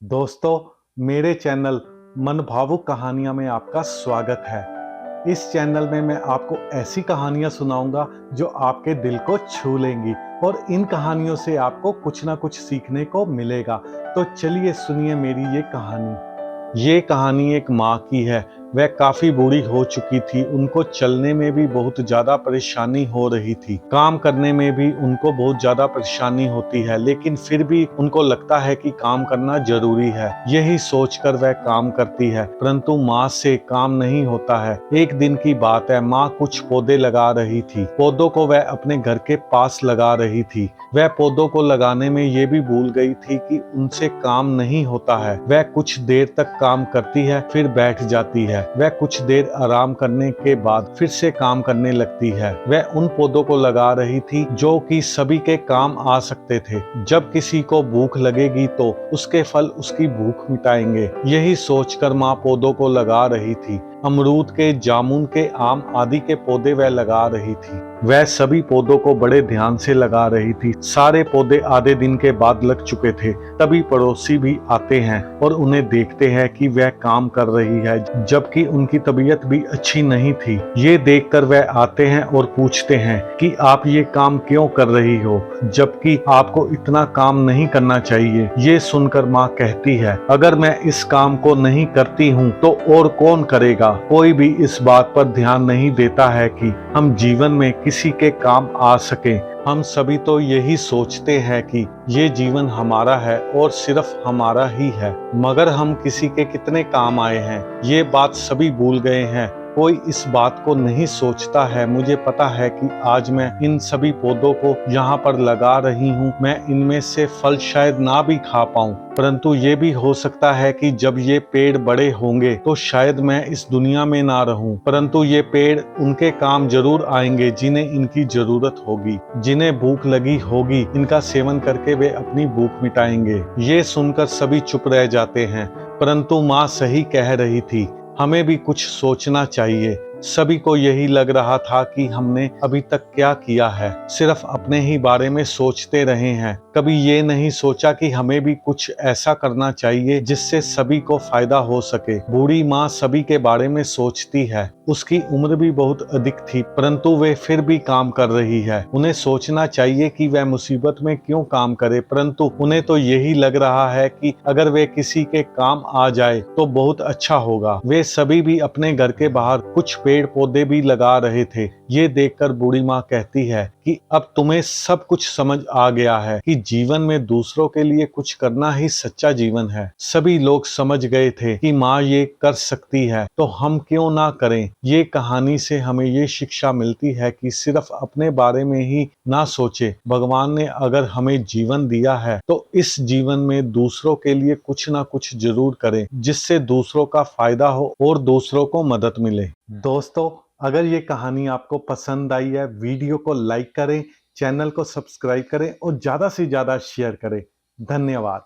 दोस्तों, मेरे चैनल मन भावुक कहानियाँ में आपका स्वागत है। इस चैनल में मैं आपको ऐसी कहानियाँ सुनाऊंगा जो आपके दिल को छू लेंगी और इन कहानियों से आपको कुछ ना कुछ सीखने को मिलेगा। तो चलिए सुनिए मेरी ये कहानी। ये कहानी एक माँ की है। वह काफी बूढ़ी हो चुकी थी। उनको चलने में भी बहुत ज्यादा परेशानी हो रही थी। काम करने में भी उनको बहुत ज्यादा परेशानी होती है, लेकिन फिर भी उनको लगता है कि काम करना जरूरी है। यही सोचकर वह काम करती है, परंतु माँ से काम नहीं होता है। एक दिन की बात है, माँ कुछ पौधे लगा रही थी। पौधों को वह अपने घर के पास लगा रही थी। वह पौधों को लगाने में ये भी भूल गई थी कि उनसे काम नहीं होता है। वह कुछ देर तक काम करती है, फिर बैठ जाती है। वह कुछ देर आराम करने के बाद फिर से काम करने लगती है। वह उन पौधों को लगा रही थी जो कि सभी के काम आ सकते थे। जब किसी को भूख लगेगी तो उसके फल उसकी भूख मिटाएंगे। यही सोचकर माँ पौधों को लगा रही थी। अमरूद के, जामुन के, आम आदि के पौधे वह लगा रही थी। वह सभी पौधों को बड़े ध्यान से लगा रही थी। सारे पौधे आधे दिन के बाद लग चुके थे। तभी पड़ोसी भी आते हैं और उन्हें देखते हैं कि वह काम कर रही है, जबकि उनकी तबीयत भी अच्छी नहीं थी। ये देखकर वह आते हैं और पूछते हैं कि आप ये काम क्यों कर रही हो, जबकि आपको इतना काम नहीं करना चाहिए। ये सुनकर माँ कहती है, अगर मैं इस काम को नहीं करती हूँ तो और कौन करेगा। कोई भी इस बात पर ध्यान नहीं देता है कि हम जीवन में किसी के काम आ सके। हम सभी तो यही सोचते हैं कि ये जीवन हमारा है और सिर्फ हमारा ही है, मगर हम किसी के कितने काम आए हैं ये बात सभी भूल गए हैं। कोई इस बात को नहीं सोचता है। मुझे पता है कि आज मैं इन सभी पौधों को यहाँ पर लगा रही हूँ, मैं इनमें से फल शायद ना भी खा पाऊँ, परंतु ये भी हो सकता है कि जब ये पेड़ बड़े होंगे तो शायद मैं इस दुनिया में ना रहूं, परंतु ये पेड़ उनके काम जरूर आएंगे जिन्हें इनकी जरूरत होगी। जिन्हें भूख लगी होगी, इनका सेवन करके वे अपनी भूख मिटाएंगे। ये सुनकर सभी चुप रह जाते हैं, परंतु माँ सही कह रही थी। हमें भी कुछ सोचना चाहिए। सभी को यही लग रहा था कि हमने अभी तक क्या किया है, सिर्फ अपने ही बारे में सोचते रहे हैं। कभी ये नहीं सोचा कि हमें भी कुछ ऐसा करना चाहिए जिससे सभी को फायदा हो सके। बूढ़ी माँ सभी के बारे में सोचती है। उसकी उम्र भी बहुत अधिक थी, परंतु वे फिर भी काम कर रही है। उन्हें सोचना चाहिए कि वह मुसीबत में क्यों काम करे, परंतु उन्हें तो यही लग रहा है कि अगर वे किसी के काम आ जाए तो बहुत अच्छा होगा। वे सभी भी अपने घर के बाहर कुछ पेड़ पौधे भी लगा रहे थे। ये देखकर बूढ़ी माँ कहती है कि अब तुम्हें सब कुछ समझ आ गया है कि जीवन में दूसरों के लिए कुछ करना ही सच्चा जीवन है। सभी लोग समझ गए थे कि माँ ये कर सकती है, तो हम क्यों ना करें। ये कहानी से हमें ये शिक्षा मिलती है कि सिर्फ अपने बारे में ही ना सोचे। भगवान ने अगर हमें जीवन दिया है तो इस जीवन में दूसरों के लिए कुछ ना कुछ जरूर करें, जिससे दूसरों का फायदा हो और दूसरों को मदद मिले। दोस्तों, अगर ये कहानी आपको पसंद आई है, वीडियो को लाइक करें, चैनल को सब्सक्राइब करें और ज्यादा से ज्यादा शेयर करें। धन्यवाद।